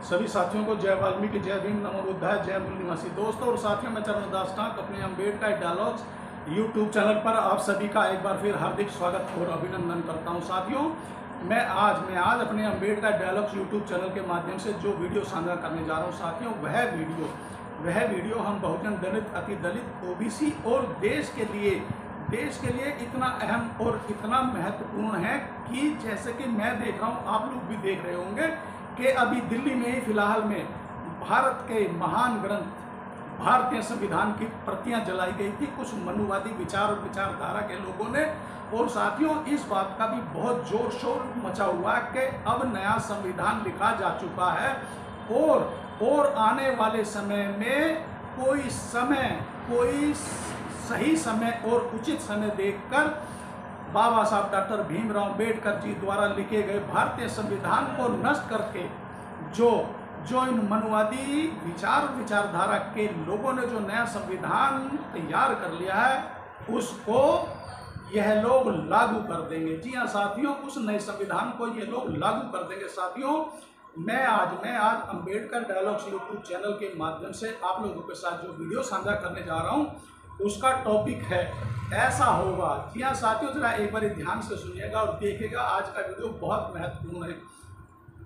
सभी साथियों को जय वाल्मीकि, जय भीम, नमो बुद्धाय, जय मूल निवासी। दोस्तों और साथियों, मैं चरणदास टाक अपने अम्बेडकर डायलॉग्स यूट्यूब चैनल पर आप सभी का एक बार फिर हार्दिक स्वागत और अभिनंदन करता हूं। साथियों, मैं आज अपने अम्बेडकर डायलॉग्स यूट्यूब चैनल के माध्यम से जो वीडियो साझा करने जा रहा हूं साथियों, वह वीडियो हम बहुजन दलित, अति दलित, ओबीसी और देश के लिए इतना अहम और इतना महत्वपूर्ण है कि जैसे कि मैं देख रहा हूँ, आप लोग भी देख रहे होंगे कि अभी दिल्ली में ही फिलहाल में भारत के महान ग्रंथ भारतीय संविधान की प्रतियां जलाई गई थी कुछ मनुवादी विचार और विचारधारा के लोगों ने। और साथियों, इस बात का भी बहुत जोर शोर मचा हुआ है कि अब नया संविधान लिखा जा चुका है और आने वाले समय में कोई सही समय और उचित समय देखकर बाबा साहब डॉक्टर भीमराव अम्बेडकर जी द्वारा लिखे गए भारतीय संविधान को नष्ट करके जो इन मनुवादी विचारधारा के लोगों ने जो नया संविधान तैयार कर लिया है उसको यह लोग लागू कर देंगे। जी हाँ साथियों, उस नए संविधान को ये लोग लागू कर देंगे। साथियों, मैं आज अम्बेडकर डायलॉग्स यूट्यूब चैनल के माध्यम से आप लोगों के साथ जो वीडियो साझा करने जा रहा हूँ उसका टॉपिक है ऐसा होगा। जी हाँ साथियों, जरा एक बार ध्यान से सुनिएगा और देखिएगा, आज का वीडियो बहुत महत्वपूर्ण है।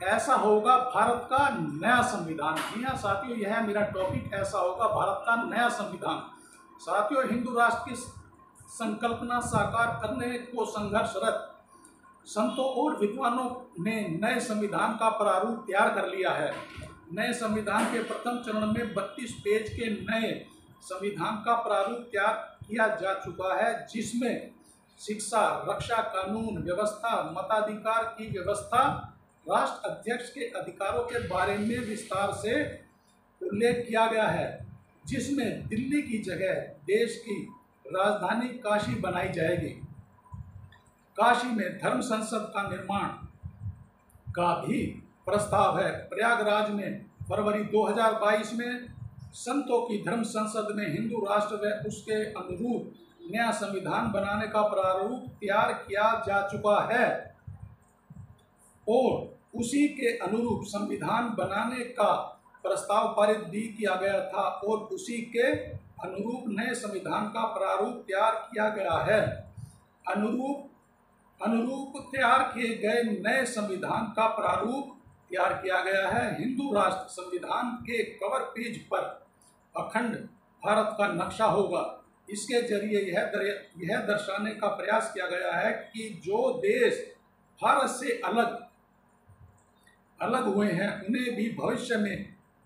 ऐसा होगा भारत का नया संविधान। जी हाँ साथियों, यह है मेरा टॉपिक, ऐसा होगा भारत का नया संविधान। साथियों, हिंदू राष्ट्र की संकल्पना साकार करने को संघर्षरत संतों और विद्वानों ने नए संविधान का प्रारूप तैयार कर लिया है। नए संविधान के प्रथम चरण में 32 पेज के नए संविधान का प्रारूप तैयार किया जा चुका है, जिसमें शिक्षा, रक्षा, कानून व्यवस्था, मताधिकार की व्यवस्था, राष्ट्र अध्यक्ष के अधिकारों के बारे में विस्तार से उल्लेख किया गया है, जिसमें दिल्ली की जगह देश की राजधानी काशी बनाई जाएगी। काशी में धर्म संसद का निर्माण का भी प्रस्ताव है। प्रयागराज में फरवरी 2022 में संतों की धर्म संसद में हिंदू राष्ट्र व उसके अनुरूप नया संविधान बनाने का प्रारूप तैयार किया जा चुका है और उसी के अनुरूप संविधान बनाने का प्रस्ताव पारित भी किया गया था और उसी के अनुरूप नए संविधान का प्रारूप तैयार किया गया है। अनुरूप तैयार किए गए नए संविधान का प्रारूप तैयार किया गया है। हिंदू राष्ट्र संविधान के कवर पेज पर अखंड भारत का नक्शा होगा। इसके जरिए यह दर्शाने का प्रयास किया गया है कि जो देश भारत से अलग हुए हैं उन्हें भी भविष्य में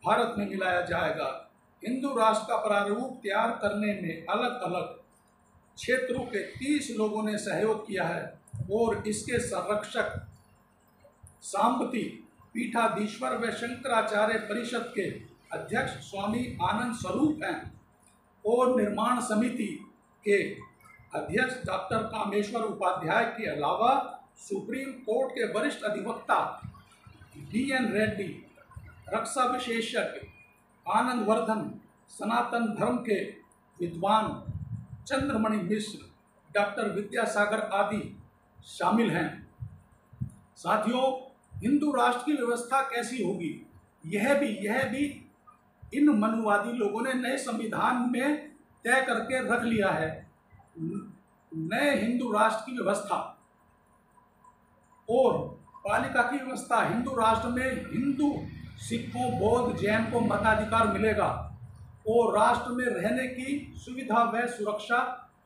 भारत में मिलाया जाएगा। हिंदू राष्ट्र का प्रारूप तैयार करने में अलग अलग क्षेत्रों के 30 लोगों ने सहयोग किया है और इसके संरक्षक सांबती पीठाधीश्वर व शंकराचार्य परिषद के अध्यक्ष स्वामी आनंद स्वरूप हैं और निर्माण समिति के अध्यक्ष डॉक्टर कामेश्वर उपाध्याय के अलावा सुप्रीम कोर्ट के वरिष्ठ अधिवक्ता DN रेड्डी, रक्षा विशेषज्ञ आनंद वर्धन, सनातन धर्म के विद्वान चंद्रमणि मिश्र, डॉक्टर विद्यासागर आदि शामिल हैं। साथियों, हिंदू राष्ट्र की व्यवस्था कैसी होगी, यह भी इन मनुवादी लोगों ने नए संविधान में तय करके रख लिया है। नए हिंदू राष्ट्र की व्यवस्था और पालिका की व्यवस्था। हिंदू राष्ट्र में हिंदू, सिखों, बौद्ध, जैन को मताधिकार मिलेगा और राष्ट्र में रहने की सुविधा व सुरक्षा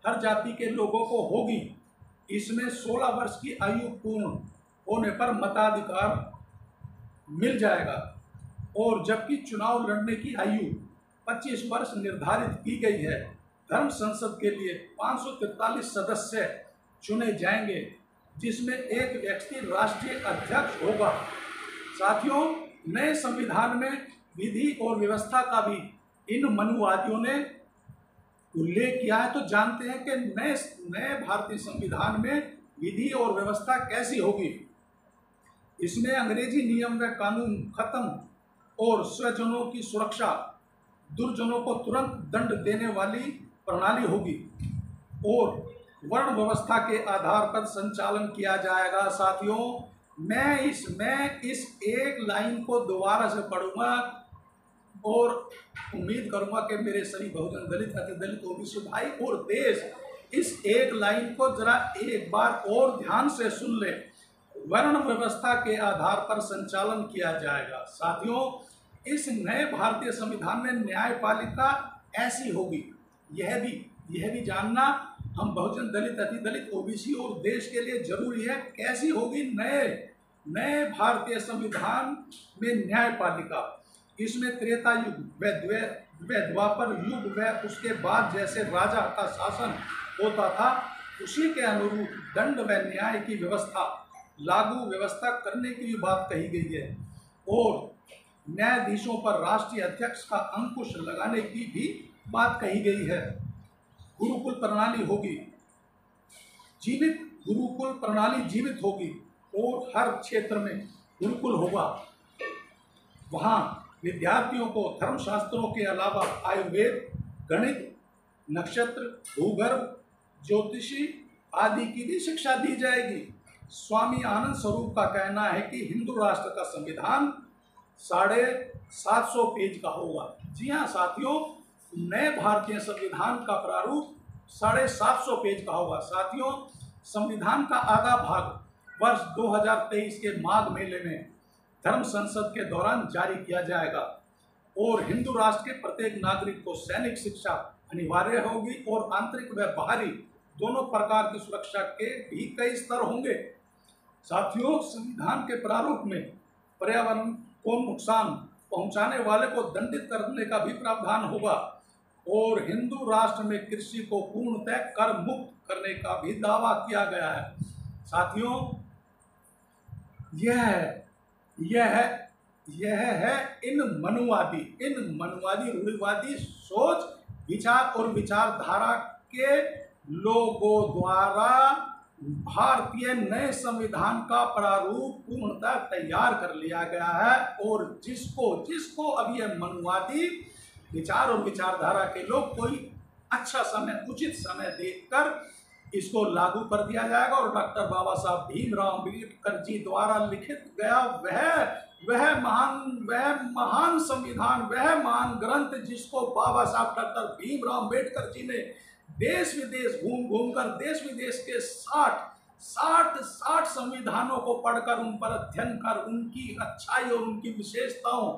हर जाति के लोगों को होगी। इसमें 16 वर्ष की आयु पूर्ण होने पर मताधिकार मिल जाएगा और जबकि चुनाव लड़ने की आयु 25 वर्ष निर्धारित की गई है। धर्म संसद के लिए 543 सदस्य चुने जाएंगे, जिसमें एक व्यक्ति राष्ट्रीय अध्यक्ष होगा। साथियों, नए संविधान में विधि और व्यवस्था का भी इन मनुवादियों ने उल्लेख किया है। तो जानते हैं कि नए भारतीय संविधान में विधि और व्यवस्था कैसी होगी। इसमें अंग्रेजी नियम व कानून खत्म और स्वजनों की सुरक्षा, दुर्जनों को तुरंत दंड देने वाली प्रणाली होगी और वर्ण व्यवस्था के आधार पर संचालन किया जाएगा। साथियों, मैं इस एक लाइन को दोबारा से पढ़ूंगा और उम्मीद करूंगा कि मेरे सभी बहुजन दलित, अति दलित, ओबीसी भाई और देश इस एक लाइन को जरा एक बार और ध्यान से सुन ले। वर्ण व्यवस्था के आधार पर संचालन किया जाएगा। साथियों, इस नए भारतीय संविधान में न्यायपालिका ऐसी होगी, यह भी जानना हम बहुजन दलित, अति दलित, ओबीसी और देश के लिए जरूरी है। कैसी होगी नए भारतीय संविधान में न्यायपालिका? इसमें त्रेता युग व द्वापर युग व उसके बाद जैसे राजा का शासन होता था, उसी के अनुरूप दंड व न्याय की व्यवस्था लागू व्यवस्था करने की भी बात कही गई है और न्यायाधीशों पर राष्ट्रीय अध्यक्ष का अंकुश लगाने की भी बात कही गई है। गुरुकुल प्रणाली होगी जीवित, गुरुकुल प्रणाली जीवित होगी और हर क्षेत्र में गुरुकुल होगा। वहाँ विद्यार्थियों को धर्मशास्त्रों के अलावा आयुर्वेद, गणित, नक्षत्र, भूगर्भ, ज्योतिषी आदि की भी शिक्षा दी जाएगी। स्वामी आनंद स्वरूप का कहना है कि हिंदू राष्ट्र का संविधान 750 पेज का होगा। जी हाँ साथियों, नए भारतीय संविधान का प्रारूप 750 पेज का होगा। साथियों, संविधान का आधा भाग वर्ष 2023 के माघ मेले में धर्म संसद के दौरान जारी किया जाएगा और हिंदू राष्ट्र के प्रत्येक नागरिक को सैनिक शिक्षा अनिवार्य होगी और आंतरिक व बाहरी दोनों प्रकार की सुरक्षा के भी कई स्तर होंगे। साथियों, संविधान के प्रारूप में पर्यावरण को नुकसान पहुंचाने वाले को दंडित करने का भी प्रावधान होगा और हिंदू राष्ट्र में कृषि को पूर्णतः कर मुक्त करने का भी दावा किया गया है। साथियों, यह है इन मनुवादी रूढ़िवादी सोच, विचार और विचारधारा के लोगों द्वारा भारतीय नए संविधान का प्रारूप पूर्णतः तैयार कर लिया गया है और जिसको अब ये मनुवादी विचार और विचारधारा के लोग कोई अच्छा समय, उचित समय देखकर इसको लागू कर दिया जाएगा और डॉक्टर बाबा साहब भीमराव अम्बेडकर जी द्वारा लिखित गया वह महान संविधान, वह महान ग्रंथ जिसको बाबा साहब डॉक्टर भीमराव अम्बेडकर जी ने देश विदेश घूम कर देश विदेश के 60 संविधानों को पढ़कर, उन पर अध्ययन कर, उनकी अच्छाई और उनकी विशेषताओं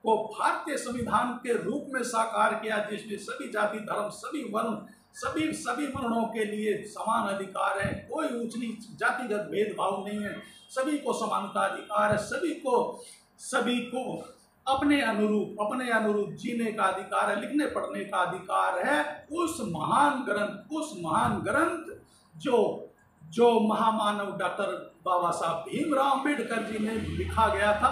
को भारतीय संविधान के रूप में साकार किया, जिसमें सभी जाति, धर्म, सभी वर्ण, सभी वर्णों के लिए समान अधिकार है, कोई ऊंच नीच जातिगत भेदभाव नहीं है, सभी को समानता अधिकार है, सभी को अपने अनुरूप जीने का अधिकार है, लिखने पढ़ने का अधिकार है। उस महान ग्रंथ जो महामानव डॉक्टर बाबा साहब भीमराव अम्बेडकर जी ने लिखा गया था,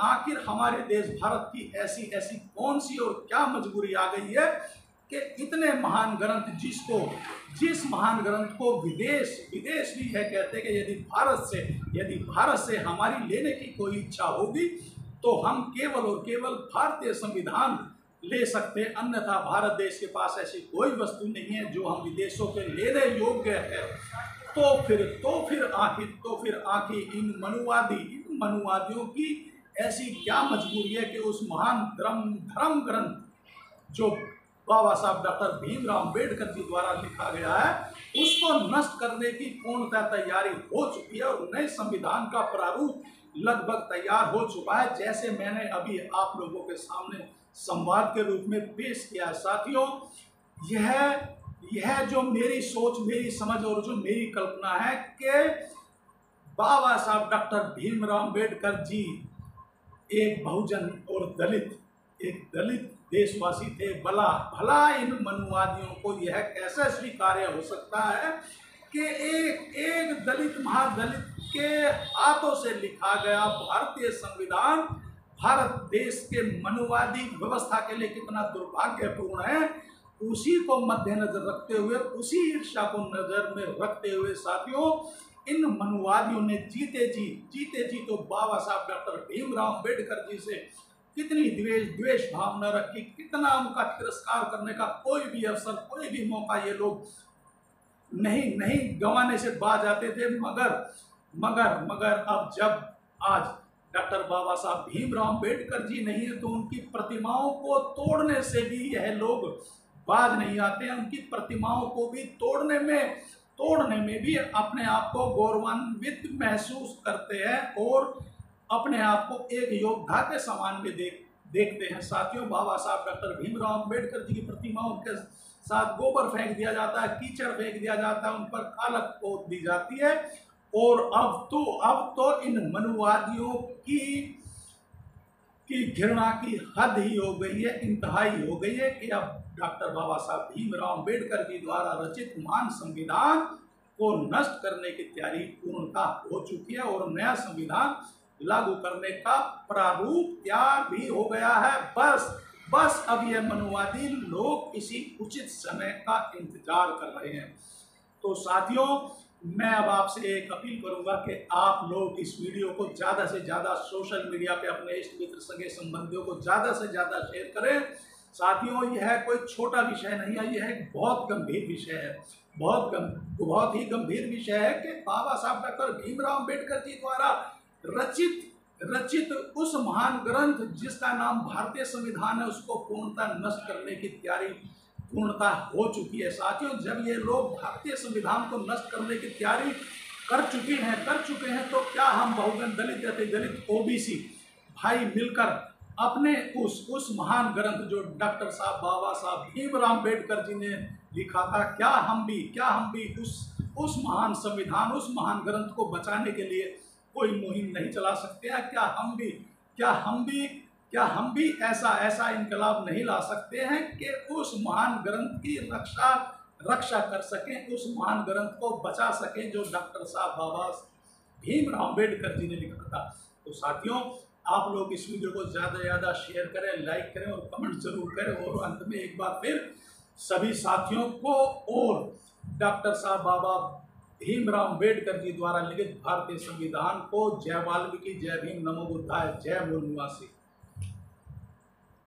आखिर हमारे देश भारत की ऐसी कौन सी और क्या मजबूरी आ गई है कि इतने महान ग्रंथ, जिस महान ग्रंथ को विदेश भी है कहते कि यदि भारत से हमारी लेने की कोई इच्छा होगी तो हम केवल और केवल भारतीय संविधान ले सकते, अन्यथा भारत देश के पास ऐसी कोई वस्तु नहीं है जो हम विदेशों के लेने योग्य है। तो फिर आखिर इन मनुवादियों की ऐसी क्या मजबूरी है कि उस महान धर्म ग्रंथ जो बाबा साहब डॉक्टर भीमराव अम्बेडकर जी द्वारा लिखा गया है, उसको नष्ट करने की पूर्णतः तैयारी हो चुकी है और नए संविधान का प्रारूप लगभग तैयार हो चुका है, जैसे मैंने अभी आप लोगों के सामने संवाद के रूप में पेश किया। साथियों, यह जो मेरी सोच, मेरी समझ और जो मेरी कल्पना है कि बाबा साहब डॉक्टर भीमराव अम्बेडकर जी एक बहुजन और दलित देशवासी थे। भला इन मनुवादियों को यह कैसे स्वीकार्य हो सकता है कि एक दलित महादलित के हाथों से लिखा गया भारतीय संविधान भारत देश के मनुवादी व्यवस्था के लिए कितना दुर्भाग्यपूर्ण है, उसी को मद्देनजर रखते हुए, उसी ईर्ष्या को नजर में रखते हुए साथियों, इन मनुवादियों ने जीते जी तो बाबा साहब डॉक्टर भीमराव अम्बेडकर जी से कितनी द्वेष भावना रखी, कितना उनका तिरस्कार करने का कोई भी अवसर, कोई भी मौका ये लोग नहीं गंवाने से बाज आते थे। मगर अब जब आज डॉक्टर बाबा साहब भीमराव अम्बेडकर जी नहीं है तो उनकी प्रतिमाओं को तोड़ने से भी यह लोग बाज नहीं आते हैं। उनकी प्रतिमाओं को भी तोड़ने में भी अपने आप को गौरवान्वित महसूस करते हैं और अपने आप को एक योद्धा के समान भी देखते हैं। साथियों, बाबा साहब डॉक्टर भीमराव अम्बेडकर जी की प्रतिमाओं के साथ गोबर फेंक दिया जाता है, कीचड़ फेंक दिया जाता है, उन पर कालक पोत दी जाती है। और अब तो इन मनुवादियों की घृणा की हद ही हो गई है, इंतहाई हो गई है कि अब डॉक्टर बाबा साहब भीमराव अम्बेडकर जी द्वारा रचित महान संविधान को नष्ट करने की तैयारी पूर्णता हो चुकी है और नया संविधान लागू करने का प्रारूप तैयार भी हो गया है। बस अब ये मनुवादी लोग किसी उचित समय का इंतजार कर रहे हैं। तो साथियों, मैं अब आपसे एक अपील करूंगा कि आप लोग इस वीडियो को ज़्यादा से ज़्यादा सोशल मीडिया पे अपने इष्ट मित्र सगे संबंधियों को ज़्यादा से ज़्यादा शेयर करें। साथियों, यह कोई छोटा विषय नहीं है, यह एक बहुत गंभीर विषय है, बहुत ही गंभीर विषय है कि बाबा साहब डॉक्टर भीमराव अम्बेडकर जी द्वारा रचित उस महान ग्रंथ जिसका नाम भारतीय संविधान है, उसको पूर्णतः नष्ट करने की तैयारी पूर्णता हो चुकी है। साथियों, जब ये लोग भारतीय संविधान को नष्ट करने की तैयारी कर चुके हैं तो क्या हम बहुजन दलित या दलित ओबीसी भाई मिलकर अपने उस महान ग्रंथ जो डॉक्टर साहब बाबा साहब भीमराव अम्बेडकर जी ने लिखा था, क्या हम भी उस महान संविधान, उस महान ग्रंथ को बचाने के लिए कोई मुहिम नहीं चला सकते हैं? क्या हम भी ऐसा इनकलाब नहीं ला सकते हैं कि उस महान ग्रंथ की रक्षा कर सकें, उस महान ग्रंथ को बचा सकें जो डॉक्टर साहब बाबा भीमराव अम्बेडकर जी ने लिखा था? तो साथियों, आप लोग इस वीडियो को ज़्यादा से ज़्यादा शेयर करें, लाइक करें और कमेंट जरूर करें। और अंत में एक बार फिर सभी साथियों को और डॉक्टर साहब बाबा भीमराव अम्बेडकर जी द्वारा लिखित भारतीय संविधान को जय वाल्मीकि, जय भीम, नमो बुद्धाय, जय मूल निवासी।